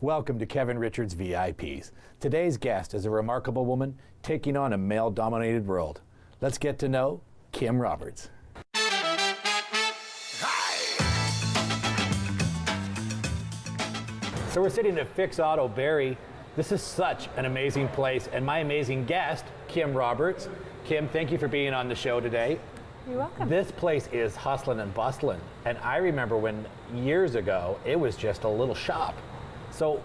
Welcome to Kevin Richards VIPs. Today's guest is a remarkable woman taking on a male-dominated world. Let's get to know Kim Roberts. So we're sitting at Fix Auto Barrie. This is such an amazing place, and my amazing guest, Kim Roberts. Kim, thank you for being on the show today. You're welcome. This place is hustling and bustling, and I remember when years ago it was just a little shop. So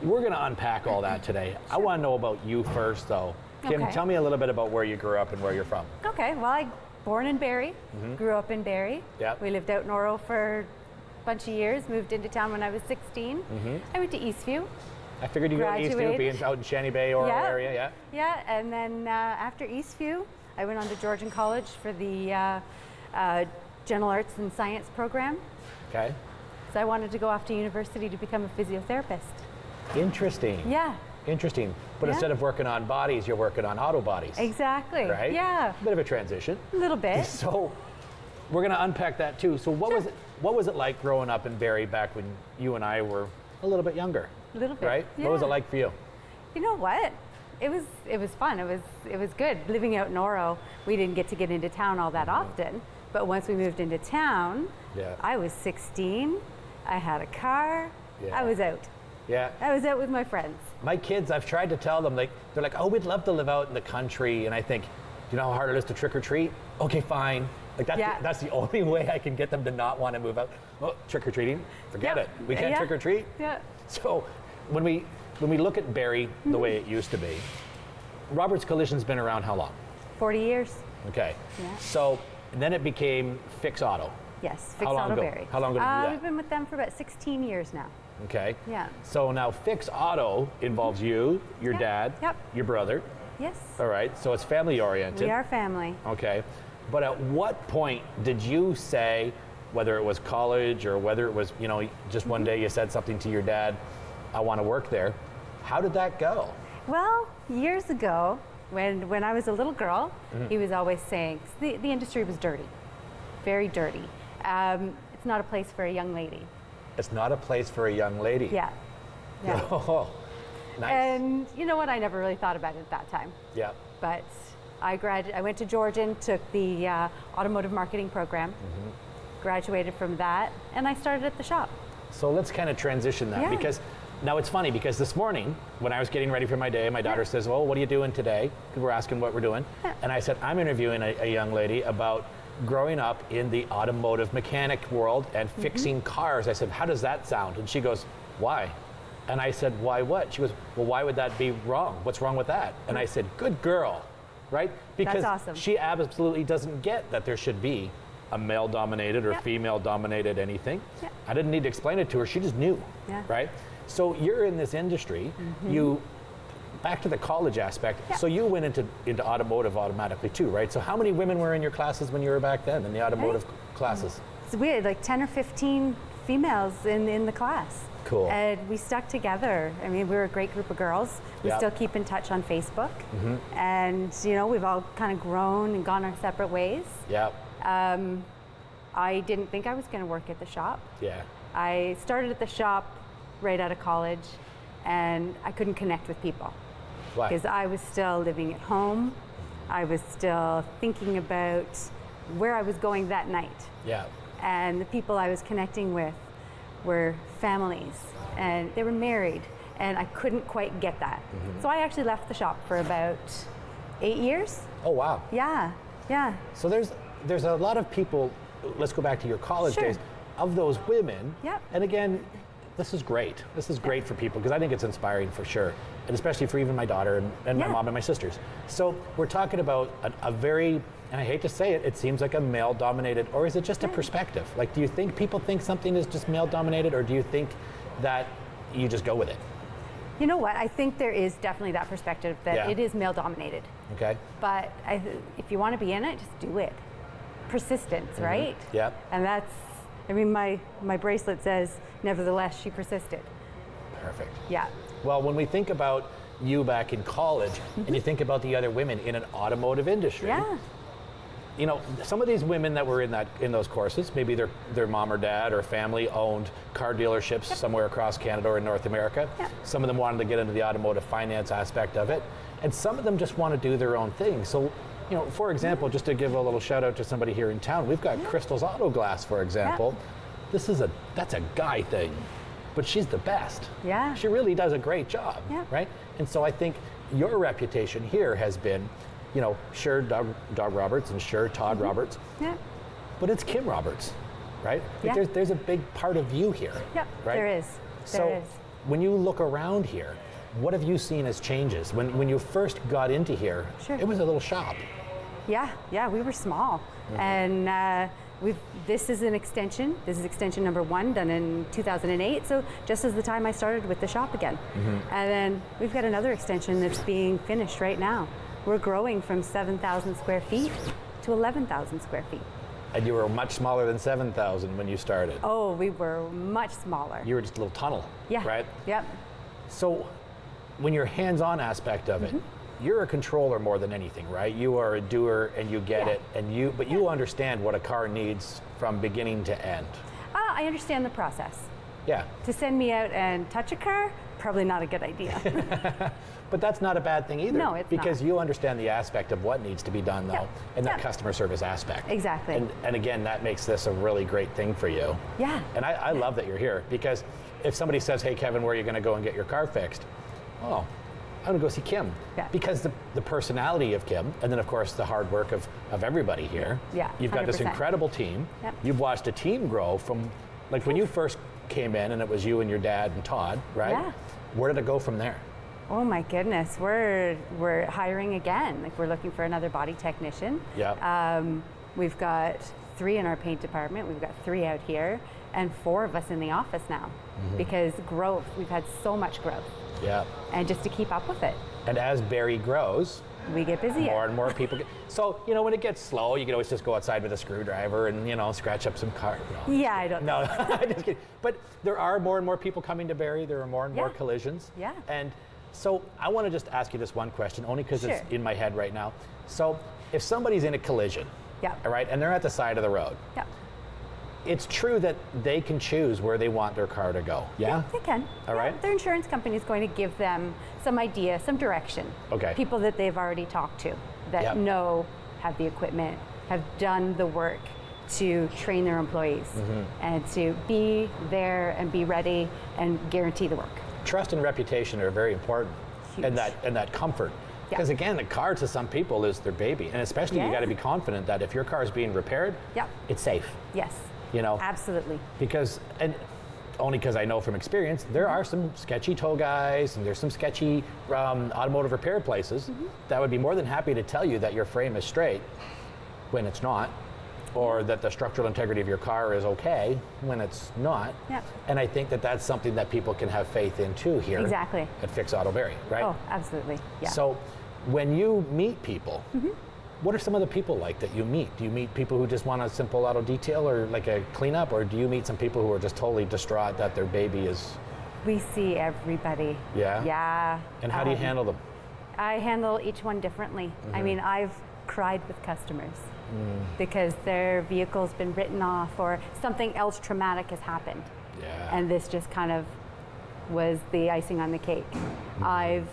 we're going to unpack all that today. I want to know about you first, though. Kim, tell me a little bit about where you grew up and where you're from. Okay, well, I born in Barrie, grew up in Barrie. Yep. We lived out in Oro for a bunch of years, moved into town when I was 16. I went to Eastview. I figured you'd go to Eastview, being out in Shanty Bay, Oro area, Yeah, and then after Eastview, I went on to Georgian College for the General Arts and Science program. Okay. So I wanted to go off to university to become a physiotherapist. Interesting. Yeah. Interesting. But instead of working on bodies, you're working on auto bodies. Exactly. Right? Yeah. A bit of a transition. A little bit. So we're going to unpack that too. So what was it like growing up in Barrie back when you and I were a little bit younger? A little bit. Right? Yeah. What was it like for you? You know what? It was fun. It was good. Living out in Oro, we didn't get into town all that often. But once we moved into town, I was 16. I had a car. I was out. Yeah. I was out with my friends. My kids, I've tried to tell them, they're like, oh, we'd love to live out in the country. And I think, do you know how hard it is to trick or treat? Okay, fine. Like that's the only way I can get them to not want to move out. Oh, trick or treating? Forget it. We can't trick or treat? Yeah. So when we look at Barrie the way it used to be, Roberts Collision's been around how long? 40 years. Okay. Yeah. So then it became Fix Auto. Yes, Fix Auto Barrie. How long ago did you do that? We've been with them for about 16 years now. Okay. Yeah. So now Fix Auto involves you, your dad, your brother. Yes. All right. So it's family oriented. We are family. Okay. But at what point did you say, whether it was college or whether it was, just one day you said something to your dad, I want to work there. How did that go? Well, years ago, when I was a little girl, he was always saying, 'cause the industry was dirty, very dirty. It's not a place for a young lady. It's not a place for a young lady. Yeah. Oh, nice. And you know what? I never really thought about it at that time. Yeah. But I went to Georgian, took the automotive marketing program, graduated from that, and I started at the shop. So let's kind of transition that because now it's funny because this morning when I was getting ready for my day, my daughter says, well, what are you doing today? We're asking what we're doing. And I said, I'm interviewing a young lady about growing up in the automotive mechanic world and fixing cars. I said, how does that sound? And she goes, why? And I said, why what? She goes, well, why would that be wrong? What's wrong with that? And I said, good girl, right? Because that's awesome. She absolutely doesn't get that there should be a male-dominated or female-dominated anything. I didn't need to explain it to her. She just knew, right? So you're in this industry. Back to the college aspect. So you went into automotive automatically too, right? So how many women were in your classes when you were back then in the automotive classes? So we had like 10 or 15 females in the class. Cool. And we stuck together. I mean, we were a great group of girls. We still keep in touch on Facebook. And, we've all kind of grown and gone our separate ways. Yeah. I didn't think I was going to work at the shop. Yeah. I started at the shop right out of college, and I couldn't connect with people. Why? Because I was still living at home. I was still thinking about where I was going that night. Yeah. And the people I was connecting with were families, and they were married, and I couldn't quite get that. So I actually left the shop for about 8 years. Oh, wow. Yeah. So there's a lot of people, let's go back to your college days, of those women. Yep. And again, this is great. This is great for people because I think it's inspiring for sure. And especially for even my daughter and my mom and my sisters. So we're talking about a very, and I hate to say it, it seems like a male-dominated, or is it just a perspective? Like, do you think people think something is just male-dominated, or do you think that you just go with it? You know what? I think there is definitely that perspective that it is male-dominated. Okay. But if you want to be in it, just do it. Persistence, right? Yeah. And that's, I mean, my bracelet says, nevertheless, she persisted. Perfect. Yeah. Well, when we think about you back in college, and you think about the other women in an automotive industry, you know, some of these women that were in those courses, maybe their mom or dad or family owned car dealerships somewhere across Canada or in North America. Some of them wanted to get into the automotive finance aspect of it, and some of them just want to do their own thing. So, you know, for example, just to give a little shout out to somebody here in town, we've got Crystal's Auto Glass, for example. That's a guy thing, but she's the best. Yeah. She really does a great job, right? And so I think your reputation here has been, you know, sure, Doug Roberts, and sure, Todd Roberts. Yeah. But it's Kim Roberts, right? Like there's a big part of you here. Yeah, right? there is. When you look around here, what have you seen as changes? When you first got into here, it was a little shop. Yeah, we were small. And this is an extension. This is extension number 1, done in 2008. So just as the time I started with the shop again. And then we've got another extension that's being finished right now. We're growing from 7,000 square feet to 11,000 square feet. And you were much smaller than 7,000 when you started. Oh, we were much smaller. You were just a little tunnel, right? Yep. So when you're hands-on aspect of it, you're a controller more than anything, right? You are a doer and you get it, but you understand what a car needs from beginning to end. I understand the process. Yeah. To send me out and touch a car, probably not a good idea. But that's not a bad thing either. No, it's because not. you understand the aspect of what needs to be done, though, and that customer service aspect. Exactly. And again, that makes this a really great thing for you. Yeah. And I love that you're here, because if somebody says, hey, Kevin, where are you going to go and get your car fixed? Oh, I'm going to go see Kim. Yeah. Because the personality of Kim, and then, of course, the hard work of everybody here. Yeah, You've got this 100%. incredible team. Yep. You've watched a team grow from, like, when you first came in and it was you and your dad and Todd, right? Yeah. Where did it go from there? Oh my goodness, we're hiring again. Like, we're looking for another body technician. Yeah. We've got 3 in our paint department. We've got 3 out here, and 4 of us in the office now, because growth. We've had so much growth. Yeah. And just to keep up with it. And as Barrie grows, we get busier. More and more people get. So, you know, when it gets slow, you can always just go outside with a screwdriver and, you know, scratch up some car. No. Yeah, I don't know. No, I'm just kidding. But there are more and more people coming to Barrie. There are more and more collisions. Yeah. And so I want to just ask you this one question, only because it's in my head right now. So if somebody's in a collision, all right, and they're at the side of the road, it's true that they can choose where they want their car to go. Yeah? They can. All right. Their insurance company is going to give them some idea, some direction. Okay. People that they've already talked to that know, have the equipment, have done the work to train their employees and to be there and be ready and guarantee the work. Trust and reputation are very important. Huge. And that comfort. Because again, the car to some people is their baby. And especially you got to be confident that if your car is being repaired, it's safe. Yes. You know, absolutely. Because, and only because I know from experience, there are some sketchy tow guys and there's some sketchy automotive repair places that would be more than happy to tell you that your frame is straight when it's not, or that the structural integrity of your car is okay when it's not. And I think that that's something that people can have faith in too here. Exactly. At Fix Auto Barrie, right? Oh, absolutely. Yeah. So when you meet people, what are some of the people like that you meet? Do you meet people who just want a simple auto detail or like a cleanup, or do you meet some people who are just totally distraught that their baby is... We see everybody. Yeah? Yeah. And how do you handle them? I handle each one differently. I mean, I've cried with customers because their vehicle's been written off or something else traumatic has happened. Yeah. And this just kind of was the icing on the cake. I've,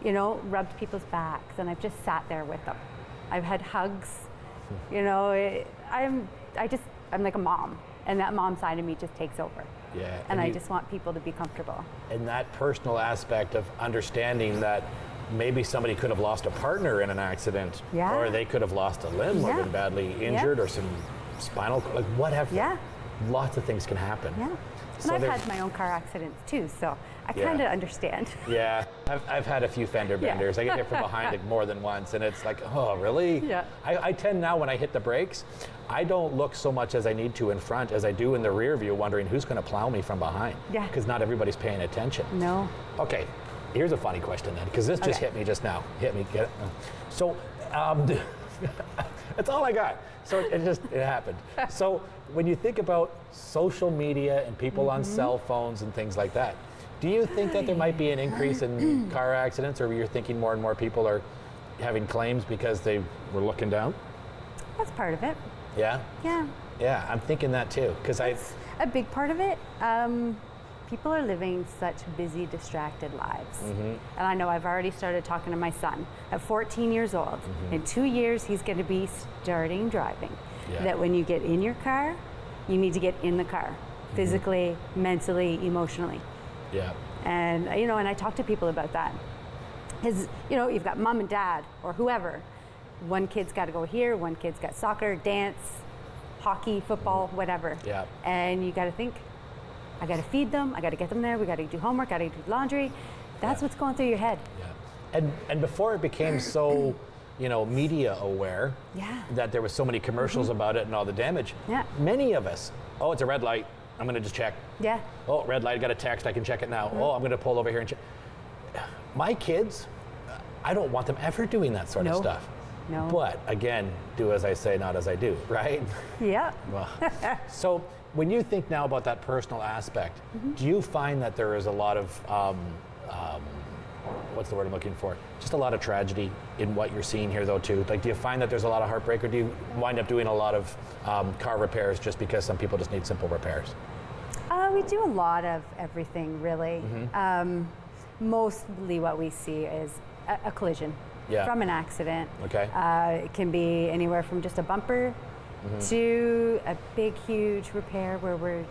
you know, rubbed people's backs and I've just sat there with them. I've had hugs, you know, I'm like a mom, and that mom side of me just takes over. Yeah. And I just want people to be comfortable. And that personal aspect of understanding that maybe somebody could have lost a partner in an accident, or they could have lost a limb or been badly injured or some spinal, like whatever. Yeah. Lots of things can happen. Yeah. So and I've had my own car accidents too, so I kind of understand. Yeah, I've had a few fender benders. I get hit from behind it more than once, and it's like, oh, really? Yeah. I tend now when I hit the brakes, I don't look so much as I need to in front as I do in the rear view, wondering who's going to plow me from behind. Yeah. Because not everybody's paying attention. No. Okay, here's a funny question then, because this just hit me just now. Hit me, get it? So, that's all I got. So it happened. So when you think about social media and people on cell phones and things like that, do you think that there might be an increase in car accidents, or you're thinking more and more people are having claims because they were looking down? That's part of it. Yeah? Yeah. Yeah, I'm thinking that too. Because I. A big part of it. People are living such busy, distracted lives. And I know I've already started talking to my son at 14 years old. In 2 years, he's going to be starting driving. Yeah. That when you get in your car, you need to get in the car, physically, mentally, emotionally. Yeah. And, you know, and I talk to people about that. Because, you know, you've got mom and dad or whoever. One kid's got to go here, one kid's got soccer, dance, hockey, football, whatever. Yeah. And you got to think, I got to feed them, I got to get them there, we got to do homework, got to do laundry. That's what's going through your head. Yeah. And before it became so, you know, media aware, that there was so many commercials about it and all the damage, many of us, oh, it's a red light, I'm going to just check. Yeah. Oh, red light, I got a text, I can check it now. Oh, I'm going to pull over here and check. My kids, I don't want them ever doing that sort of stuff. No. But again, do as I say, not as I do, right? Yeah. Well, so when you think now about that personal aspect, do you find that there is a lot of, what's the word I'm looking for? Just a lot of tragedy in what you're seeing here, though, too? Like, do you find that there's a lot of heartbreak, or do you wind up doing a lot of car repairs just because some people just need simple repairs? We do a lot of everything, really. Mostly what we see is a collision from an accident. Okay. It can be anywhere from just a bumper to a big, huge repair where we're, you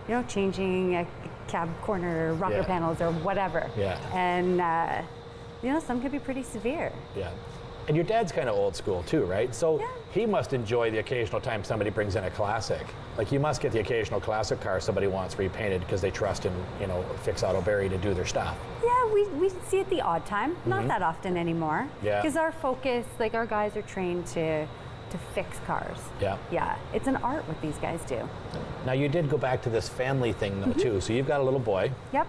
know, changing a cab corner, rocker panels, or whatever. Yeah. And you know, some can be pretty severe. Yeah. And your dad's kind of old school too, right? So he must enjoy the occasional time somebody brings in a classic. Like, you must get the occasional classic car somebody wants repainted because they trust in, you know, Fix Auto Barrie to do their stuff. Yeah, we see it the odd time, not that often anymore. Yeah. Because our focus, like, our guys are trained to fix cars. Yeah. Yeah, it's an art what these guys do. Now, you did go back to this family thing though too. So you've got a little boy. Yep.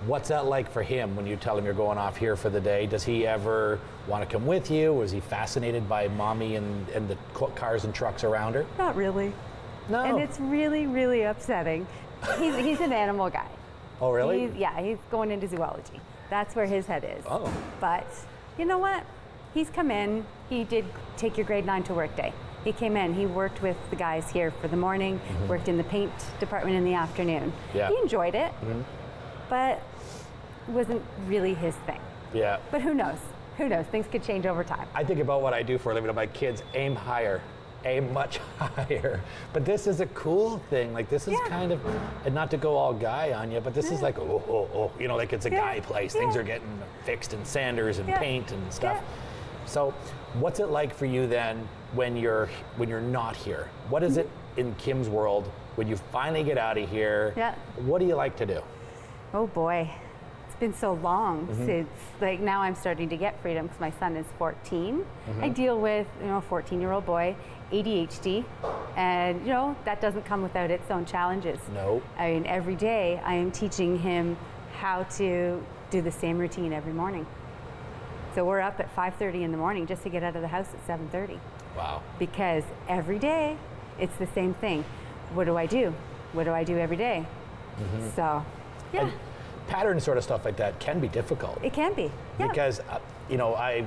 What's that like for him when you tell him you're going off here for the day? Does he ever want to come with you? Or is he fascinated by mommy and the cars and trucks around her? Not really. No. And it's really, really upsetting. He's an animal guy. Oh, really? He's going into zoology. That's where his head is. Oh. But you know what? He's come in. He did take your grade 9 to work day. He came in. He worked with the guys here for the morning, worked in the paint department in the afternoon. Yeah. He enjoyed it, but it wasn't really his thing. Yeah. But who knows? Who knows? Things could change over time. I think about what I do for a living. I'm like, kids, aim higher. Aim much higher. But this is a cool thing. Like, this is kind of, and not to go all guy on you, but this is like, you know, like it's a guy place. Things are getting fixed and sanders and paint and stuff. So what's it like for you then when you're not here? What is it in Kim's world when you finally get out of here? Yeah. What do you like to do? Oh boy, it's been so long since, like, now I'm starting to get freedom because my son is 14. I deal with, you know, a 14-year-old boy, ADHD, and, you know, that doesn't come without its own challenges. No. I mean, every day I am teaching him how to do the same routine every morning. So we're up at 5:30 in the morning just to get out of the house at 7:30. Wow. Because every day it's the same thing. What do I do? What do I do every day? So, yeah. And pattern sort of stuff like that can be difficult. It can be. Yeah. Because, you know, I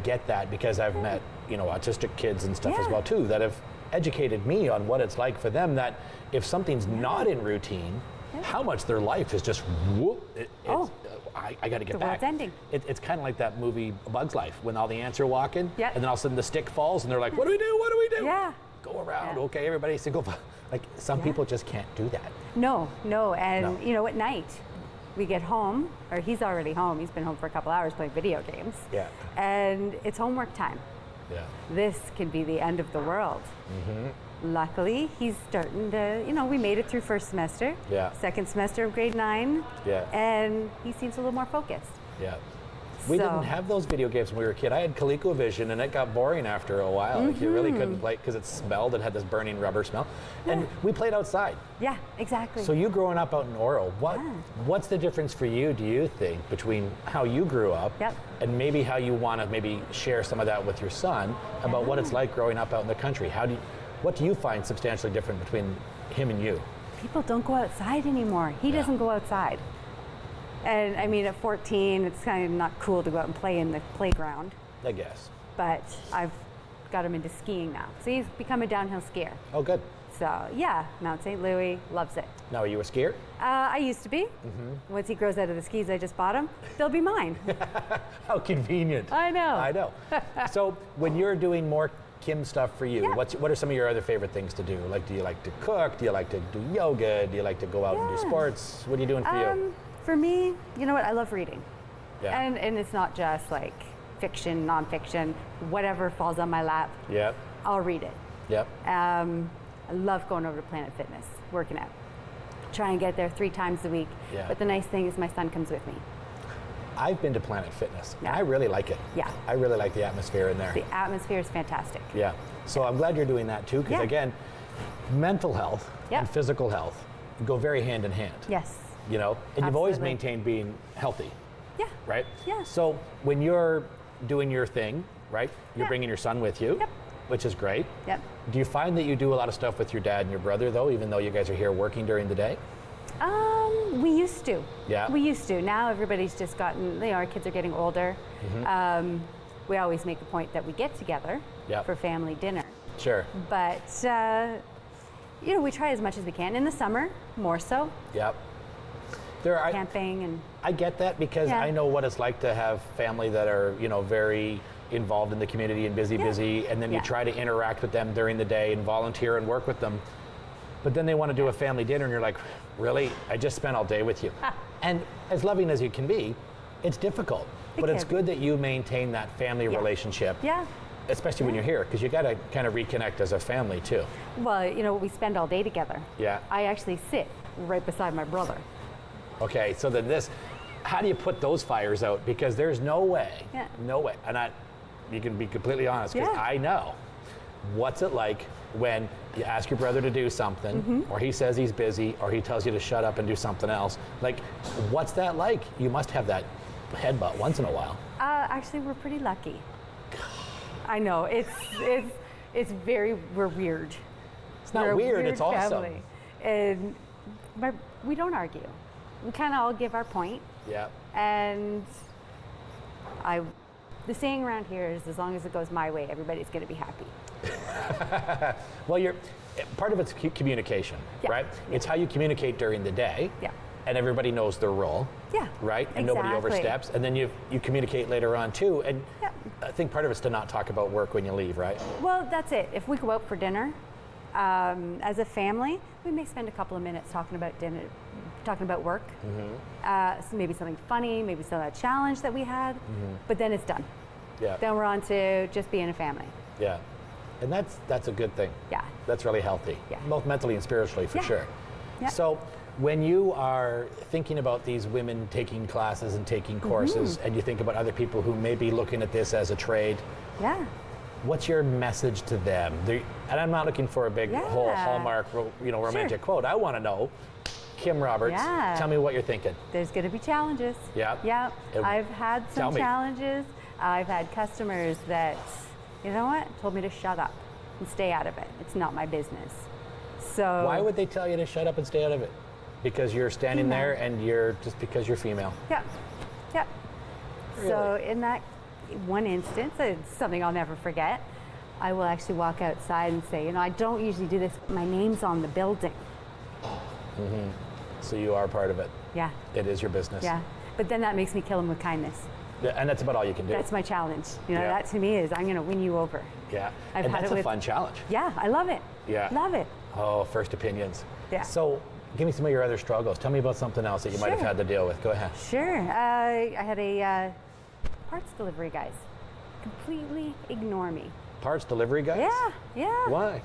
get that because I've met, you know, autistic kids and stuff as well too that have educated me on what it's like for them, that if something's not in routine, how much their life is just whoop. I got to get the back. world's ending. It's kind of like that movie A Bug's Life when all the ants are walking, Yep. and then all of a sudden the stick falls, and they're like, "What do we do? What do we do?" Yeah. Go around. Yeah. Okay, everybody single. Like, some people just can't do that. No, and No. you know, at night we get home, or he's already home. He's been home for a couple hours playing video games. Yeah. And it's homework time. Yeah. This can be the end of the world. Luckily, he's starting to, you know, we made it through first semester. Yeah. Second semester of grade 9. Yeah. And he seems a little more focused. Yeah. We So- didn't have those video games when we were a kid. I had ColecoVision, and it got boring after a while. Like, you really couldn't play because it smelled. It had this burning rubber smell. And we played outside. Yeah, exactly. So you growing up out in Oro, what's the difference for you, do you think, between how you grew up and maybe how you want to maybe share some of that with your son about what it's like growing up out in the country? What do you find substantially different between him and you? People don't go outside anymore. He doesn't go outside. And I mean, at 14, it's kind of not cool to go out and play in the playground. I guess. But I've got him into skiing now. So he's become a downhill skier. Oh, good. So yeah, Mount St. Louis, loves it. Now, are you a skier? I used to be. Once he grows out of the skis I just bought him, they'll be mine. How convenient. I know. I know. So when you're doing more Kim stuff for you, Yeah. what are some of your other favorite things to do? Like, do you like to cook? Do you like to do yoga? Do you like to go out and do Yeah. sports? What are you doing for you? For me, you know what? I love reading. Yeah. And it's not just like fiction, nonfiction, whatever falls on my lap, Yep. I'll read it. Yep. I love going over to Planet Fitness, working out. Try and get there 3 times a week. Yeah. But the nice thing is my son comes with me. I've been to Planet Fitness, and Yeah. I really like it. Yeah. I really like the atmosphere in there. The atmosphere is fantastic. Yeah. So I'm glad you're doing that too, because Yeah. again, mental health Yeah. and physical health go very hand in hand. Yes. You know, and you've always Absolutely. maintained being healthy, Yeah. right? Yeah. So when you're doing your thing, right, you're Yeah. bringing your son with you, Yep. which is great. Yep. Do you find that you do a lot of stuff with your dad and your brother, though, even though you guys are here working during the day? We used to. Yeah. We used to. Now everybody's just gotten, you know, our kids are getting older. We always make a point that we get together Yep. for family dinner. Sure. But, you know, we try as much as we can. In the summer, more so, Yep. There, camping and, I get that because Yeah. I know what it's like to have family that are, you know, very involved in the community and busy, and then you Yeah. try to interact with them during the day and volunteer and work with them. But then they want to do a family dinner and you're like, really? I just spent all day with you. And as loving as you can be, it's difficult. But it's can be. good that you maintain that family Yeah. relationship, yeah. especially when you're here, because you got to kind of reconnect as a family too. Well, you know, we spend all day together. Yeah. I actually sit right beside my brother. Okay, so then how do you put those fires out? Because there's no way, Yeah. no way, and you can be completely honest, because Yeah. I know what's it like when you ask your brother to do something, Mm-hmm. or he says he's busy, or he tells you to shut up and do something else. Like, what's that like? You must have that headbutt once in a while. Actually, we're pretty lucky. I know, we're weird. It's not We're a weird, it's awesome. family. And we don't argue. We kind of all give our point. Yeah. And the saying around here is, as long as it goes my way, everybody's going to be happy. Well, part of it's communication, Yeah. right? It's how you communicate during the day. Yeah. And everybody knows their role. Yeah, Right? And nobody exactly. oversteps. And then you communicate later on too. And Yeah. I think part of it's to not talk about work when you leave, right? Well, that's it. If we go out for dinner, as a family, we may spend a couple of minutes talking about dinner, talking about work. So maybe something funny, maybe some challenge that we had, but then it's done. Yeah. Then we're on to just being a family. Yeah. And that's a good thing. Yeah. That's really healthy. Yeah. Both mentally and spiritually, for Yeah. sure. Yeah. So when you are thinking about these women taking classes and taking courses, and you think about other people who may be looking at this as a trade, Yeah. what's your message to them? And I'm not looking for a big whole Yeah. Hallmark, romantic quote. I want to know, Kim Roberts, Yeah. tell me what you're thinking. There's going to be challenges. Yeah. Yeah. It- I've had tell some me. challenges. I've had customers that, you know what, told me to shut up and stay out of it. It's not my business. So Why would they tell you to shut up and stay out of it? Because you're standing Female. there and you're just because you're female. Yeah. Yeah. So Really? in that one instance, it's something I'll never forget. I will actually walk outside and say, you know, I don't usually do this, but my name's on the building. So you are part of it. Yeah. It is your business. Yeah. But then that makes me kill them with kindness. Yeah, and that's about all you can do. That's my challenge. You know, Yeah. that to me is I'm going to win you over. Yeah. I've and had that's it a with- fun challenge. Yeah, I love it. Yeah. Love it. Oh, first opinions. Yeah. So give me some of your other struggles. Tell me about something else that you might have Sure. had to deal with. Go ahead. Sure. I had a parts delivery guys completely ignore me. Parts delivery guys? Yeah, yeah. Why?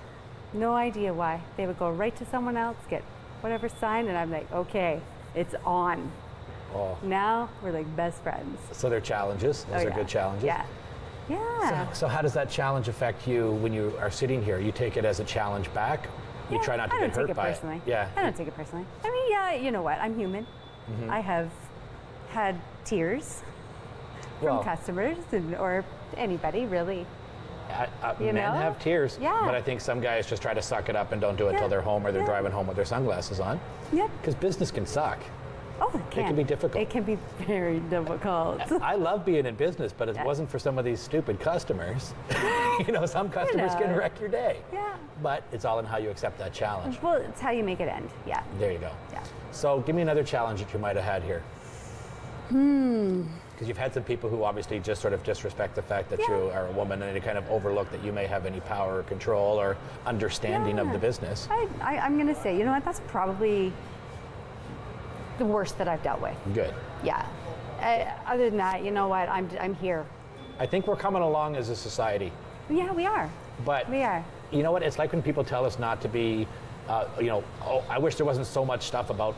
No idea why. They would go right to someone else, get whatever sign, and I'm like, okay, it's on. Oh. Now we're like best friends. So they're challenges. Those Oh, are yeah. good challenges. Yeah. Yeah. So how does that challenge affect you when you are sitting here? You take it as a challenge back? You Yeah, try not to I get don't hurt take it by personally. it? Yeah. I don't take it personally. I mean, yeah, you know what? I'm human. Mm-hmm. I have had tears Well, from customers or anybody really. men know? have tears, Yeah. but I think some guys just try to suck it up and don't do it Yeah. until they're home or they're Yeah. driving home with their sunglasses on. Yeah. Because business can suck. Oh, it can. It can be difficult. It can be very difficult. I love being in business, but it wasn't for some of these stupid customers. Some customers can wreck your day. Yeah. But it's all in how you accept that challenge. Well, it's how you make it end. Yeah. There you go. Yeah. So give me another challenge that you might have had here. Because you've had some people who obviously just sort of disrespect the fact that you are a woman, and they kind of overlook that you may have any power or control or understanding of the business. I'm going to say, you know what, that's probably the worst that I've dealt with. Good. Yeah. Other than that, you know what, I'm here. I think we're coming along as a society. Yeah, we are. But we are. You know what? It's like when people tell us not to be, I wish there wasn't so much stuff about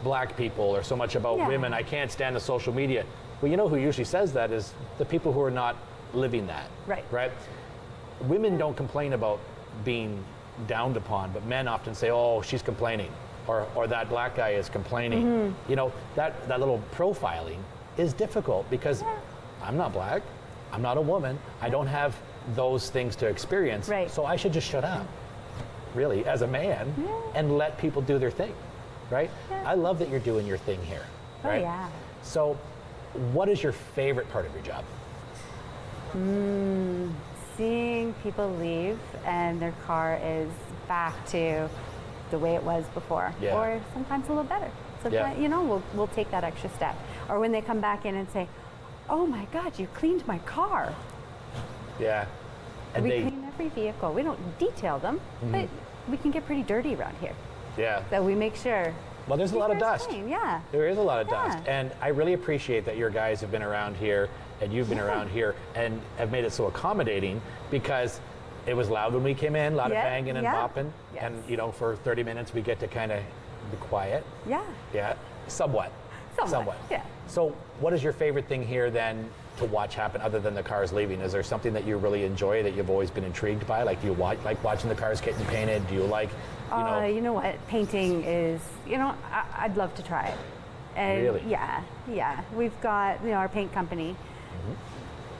black people or so much about women. I can't stand the social media. Well, you know who usually says that is the people who are not living that. Right. Right? Women don't complain about being downed upon, but men often say, oh, she's complaining, or that black guy is complaining. That little profiling is difficult because I'm not black, I'm not a woman, I don't have those things to experience, so I should just shut up, really, as a man, and let people do their thing, right? I love that you're doing your thing here, right? Oh, yeah. So what is your favorite part of your job? Seeing people leave and their car is back to the way it was before, or sometimes a little better. Sometimes, we'll take that extra step. Or when they come back in and say, oh my God, you cleaned my car. Yeah. And we clean every vehicle. We don't detail them, but we can get pretty dirty around here. Yeah. So we make sure. Well, there's a lot of dust. Clean. Yeah. There is a lot of dust. And I really appreciate that your guys have been around here and you've been around here and have made it so accommodating, because it was loud when we came in, a lot of banging and bopping. Yes. And, for 30 minutes we get to kind of be quiet. Yeah. Yeah. Somewhat. Yeah. So what is your favorite thing here then to watch happen other than the cars leaving? Is there something that you really enjoy that you've always been intrigued by? Like, do you like watching the cars getting painted? Do you like, you know what? Painting is, I'd love to try it. And really? Yeah. We've got, our paint company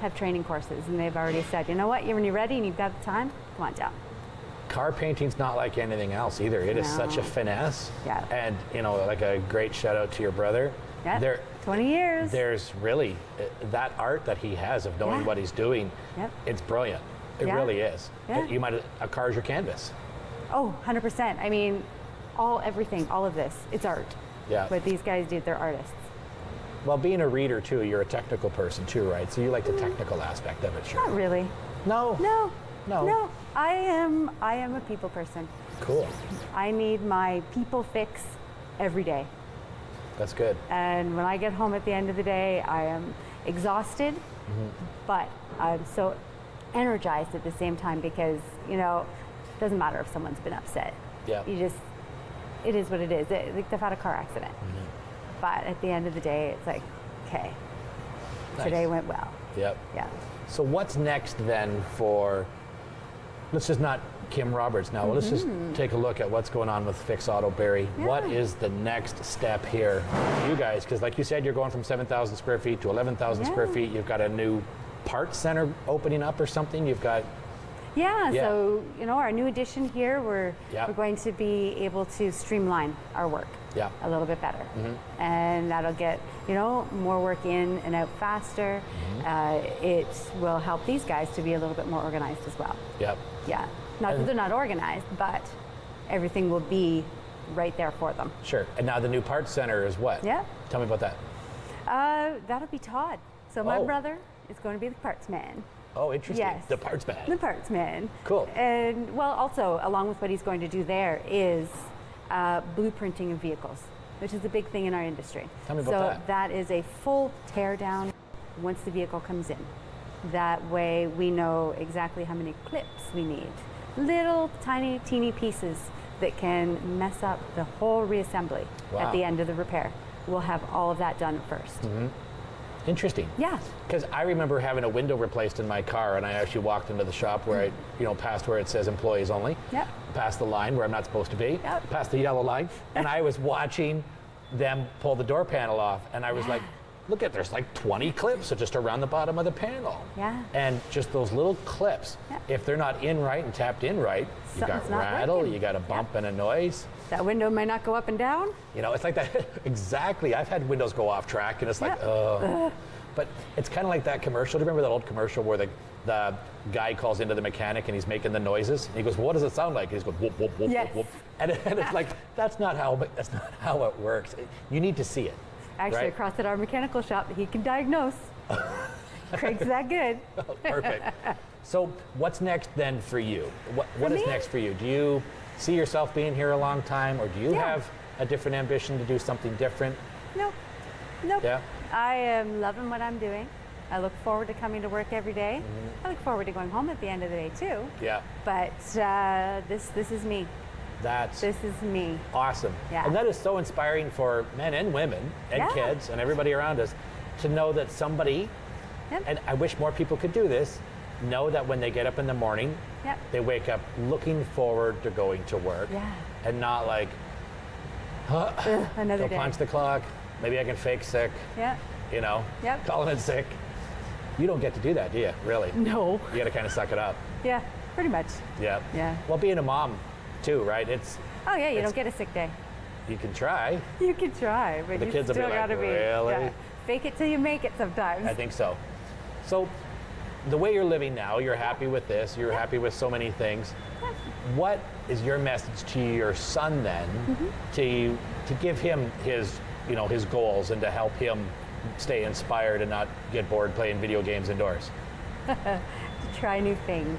have training courses, and they've already said, you know what, when you're ready and you've got the time, come on down. Car painting's not like anything else either. It is such a finesse. Yeah. And, like a great shout out to your brother. Yeah. 20 years. There's really that art that he has of knowing what he's doing. Yep. It's brilliant. It really is. Yeah. A car is your canvas. Oh, 100%. I mean, everything, all of this, it's art. Yeah. What these guys do, they're artists. Well, being a reader too, you're a technical person too, right? So you like the technical aspect of it, sure. Not really. No. I am a people person. Cool. I need my people fix every day. That's good. And when I get home at the end of the day, I am exhausted, but I'm so energized at the same time, because, it doesn't matter if someone's been upset. Yeah. It is what it is. Like, they've had a car accident. But at the end of the day, it's like, okay, today went well. Yep. Yeah. So what's next then for, let's just not Kim Roberts now, let's just take a look at what's going on with Fix Auto Barrie. Yeah. What is the next step here for you guys? Because like you said, you're going from 7,000 square feet to 11,000 square feet. You've got a new parts center opening up or something. You've got... Yeah, so, our new addition here, we're going to be able to streamline our work a little bit better. And that'll get, more work in and out faster. It will help these guys to be a little bit more organized as well. Yep. Yeah. Not that they're not organized, but everything will be right there for them. Sure. And now the new parts center is what? Yeah. Tell me about that. That'll be Todd. So my brother is going to be the parts man. Oh, interesting. Yes. The parts man. The parts man. Cool. And, also, along with what he's going to do there is blueprinting of vehicles, which is a big thing in our industry. Tell me about that. So that is a full tear down once the vehicle comes in. That way we know exactly how many clips we need. Little tiny, teeny pieces that can mess up the whole reassembly at the end of the repair. We'll have all of that done first. Interesting. Yeah. Because I remember having a window replaced in my car, and I actually walked into the shop where I, past where it says employees only. Yep. Past the line where I'm not supposed to be. Yep. Past the yellow line. And I was watching them pull the door panel off, and I was like, look at, there's like 20 clips just around the bottom of the panel. Yeah. And just those little clips, Yeah. if they're not in right and tapped in right, you got Something's not rattle, working. you got a bump and a noise. That window might not go up and down. You know, it's like that. Exactly. I've had windows go off track and it's like, Yeah. oh. But it's kind of like that commercial. Do you remember that old commercial where the guy calls into the mechanic and he's making the noises? And he goes, what does it sound like? And he's going, whoop, whoop, whoop, Yes. whoop, whoop. And it's like, that's not how it works. You need to see it. Actually, right? across at our mechanical shop, he can diagnose. Craig's that good. Perfect. So what's next then for you? What is me? next for you? Do you see yourself being here a long time, or do you Yeah. have a different ambition to do something different? Nope. Nope. Yeah? I am loving what I'm doing. I look forward to coming to work every day. I look forward to going home at the end of the day too. Yeah. But this is me. That's This is me. awesome. Yeah. And that is so inspiring for men and women and Yeah. kids and everybody around us to know that somebody, Yep. and I wish more people could do this, know that when they get up in the morning, Yep. they wake up looking forward to going to work Yeah. and not like, Another go day. punch the clock, maybe I can fake sick, Yeah. you know, Yep. calling it sick. You don't get to do that, do you? Really? No. You got to kind of suck it up. Yeah. Pretty much. Yeah. Yeah. Well, being a mom, too, right? It's Oh yeah, you It's- don't get a sick day. you can try. You can try, but The you kids will be still like, gotta be. "Really?" Yeah. Fake it till you make it sometimes. I think so. So, the way you're living now, you're happy with this. You're happy with so many things. What is your message to your son then, to give him his, his goals and to help him stay inspired and not get bored playing video games indoors? To try new things.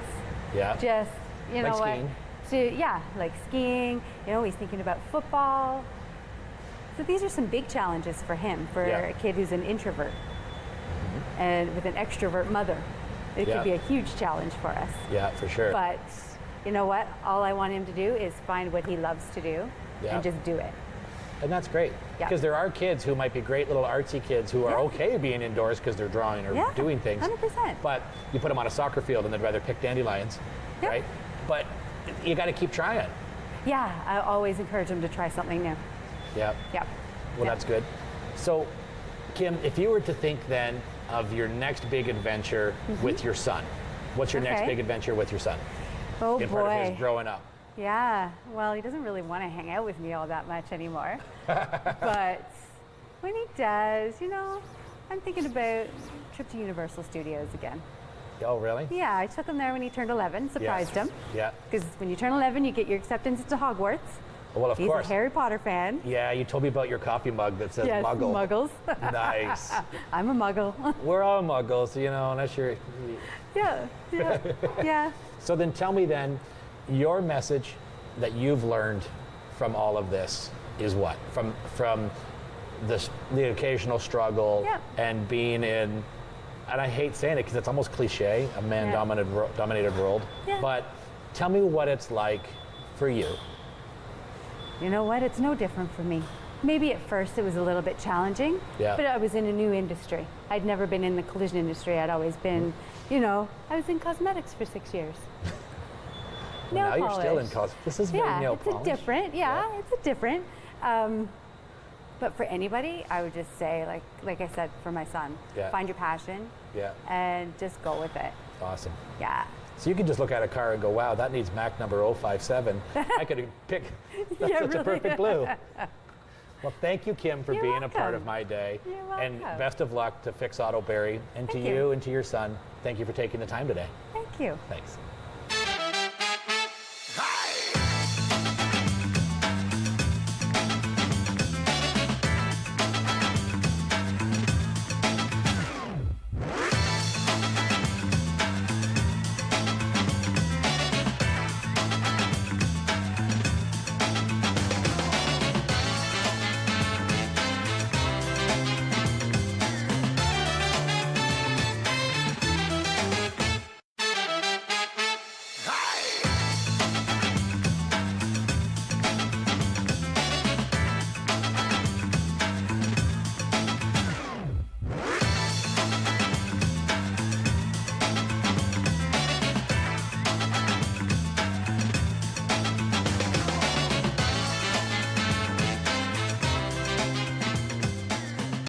Yeah. Just, you Like know skiing? what? Like skiing. He's thinking about football. So these are some big challenges for him, for Yeah. a kid who's an introvert and with an extrovert mother. It Yeah. could be a huge challenge for us. Yeah, for sure. But you know what? All I want him to do is find what he loves to do Yeah. and just do it. And that's great. Yeah. Because there are kids who might be great little artsy kids who are Yeah. okay being indoors because they're drawing or Yeah, doing things. 100%. But you put them on a soccer field and they'd rather pick dandelions, Yeah. right? But you got to keep trying. Yeah, I always encourage him to try something new. Yeah. Yeah. Well, Yeah. that's good. So, Kim, if you were to think then of your next big adventure with your son, what's your next Okay. big adventure with your son? Oh In part of boy. his growing up. Yeah, well, he doesn't really want to hang out with me all that much anymore. But when he does, I'm thinking about trip to Universal Studios again. Oh, really? Yeah, I took him there when he turned 11, surprised him. Yeah. Because when you turn 11, you get your acceptance into Hogwarts. Well, of He's course. a Harry Potter fan. Yeah, you told me about your coffee mug that says Yes, Muggle. Muggles. Nice. I'm a Muggle. We're all Muggles, unless you're. yeah, yeah. So then tell me then, your message that you've learned from all of this is what? From the occasional struggle Yeah. and being in, and I hate saying it because it's almost cliche, a man-dominated world. Yeah. But tell me what it's like for you. You know what? It's no different for me. Maybe at first it was a little bit challenging, Yeah. but I was in a new industry. I'd never been in the collision industry. I'd always been, I was in cosmetics for 6 years. Well, now Nail you're still in polish. This is very Yeah, nail it's polish. a different. It's a different. But for anybody, I would just say, like I said, for my son, Yeah. find your passion Yeah, and just go with it. awesome. Yeah. So you can just look at a car and go, wow, that needs MAC number 057. I could pick that's Yeah, such a really. perfect blue. Well, thank you, Kim, for You're being a part welcome. of my day. You're And welcome. best of luck to Fix Auto Berry and to Thank you you. and to your son. Thank you for taking the time today. Thank you. Thanks.